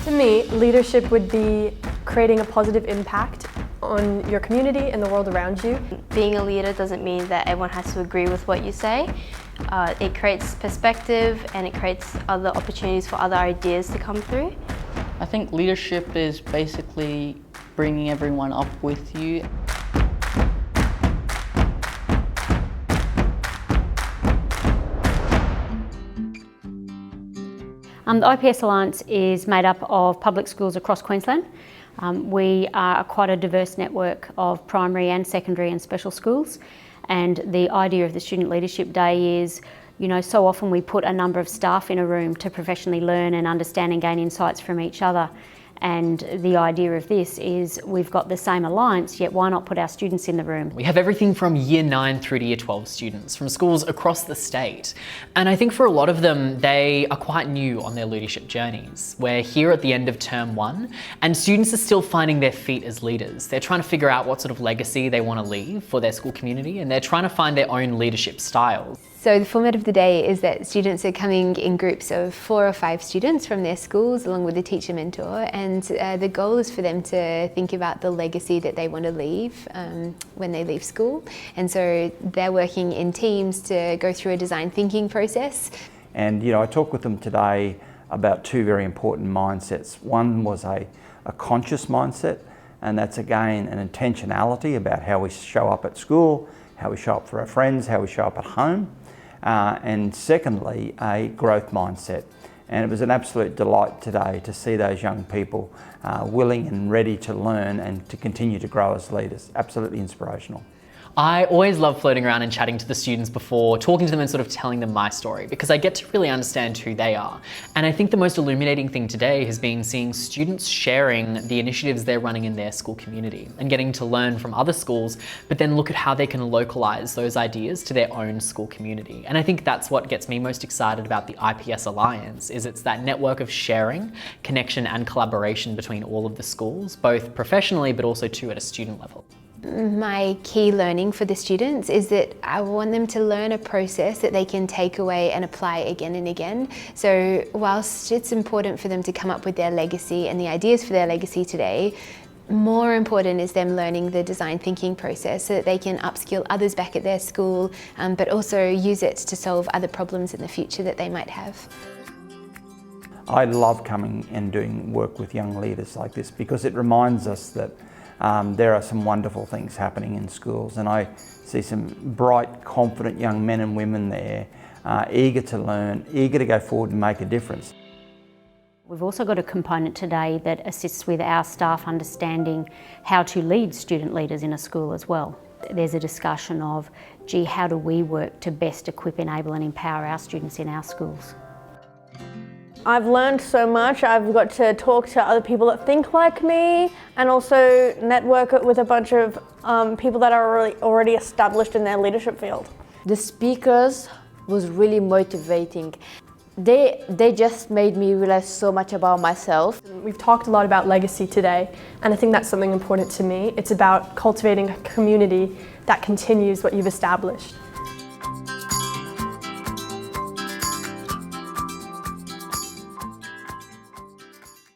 To me, leadership would be creating a positive impact on your community and the world around you. Being a leader doesn't mean that everyone has to agree with what you say. It creates perspective and it creates other opportunities for other ideas to come through. I think leadership is basically bringing everyone up with you. The IPS Alliance is made up of public schools across Queensland. We are quite a diverse network of primary and secondary and special schools, and the idea of the Student Leadership Day is, so often we put a number of staff in a room to professionally learn and understand and gain insights from each other. And the idea of this is we've got the same alliance, yet why not put our students in the room? We have everything from Year 9 through to Year 12 students from schools across the state. And I think for a lot of them, they are quite new on their leadership journeys. We're here at the end of term 1 and students are still finding their feet as leaders. They're trying to figure out what sort of legacy they want to leave for their school community, and they're trying to find their own leadership styles. So the format of the day is that students are coming in groups of 4 or 5 students from their schools along with a teacher mentor, and the goal is for them to think about the legacy that they want to leave when they leave school. And so they're working in teams to go through a design thinking process. And I talked with them today about 2 very important mindsets. One was a conscious mindset, and that's again an intentionality about how we show up at school, how we show up for our friends, how we show up at home. And secondly, a growth mindset. And it was an absolute delight today to see those young people willing and ready to learn and to continue to grow as leaders. Absolutely inspirational. I always love floating around and chatting to the students before, talking to them and sort of telling them my story, because I get to really understand who they are. And I think the most illuminating thing today has been seeing students sharing the initiatives they're running in their school community and getting to learn from other schools, but then look at how they can localize those ideas to their own school community. And I think that's what gets me most excited about the IPS Alliance, is it's that network of sharing, connection and collaboration between all of the schools, both professionally, but also too at a student level. My key learning for the students is that I want them to learn a process that they can take away and apply again and again. So whilst it's important for them to come up with their legacy and the ideas for their legacy today, more important is them learning the design thinking process so that they can upskill others back at their school, but also use it to solve other problems in the future that they might have. I love coming and doing work with young leaders like this because it reminds us that there are some wonderful things happening in schools, and I see some bright, confident young men and women there, eager to learn, eager to go forward and make a difference. We've also got a component today that assists with our staff understanding how to lead student leaders in a school as well. There's a discussion of, how do we work to best equip, enable and empower our students in our schools? I've learned so much. I've got to talk to other people that think like me and also network with a bunch of people that are already established in their leadership field. The speakers was really motivating. They just made me realize so much about myself. We've talked a lot about legacy today, and I think that's something important to me. It's about cultivating a community that continues what you've established.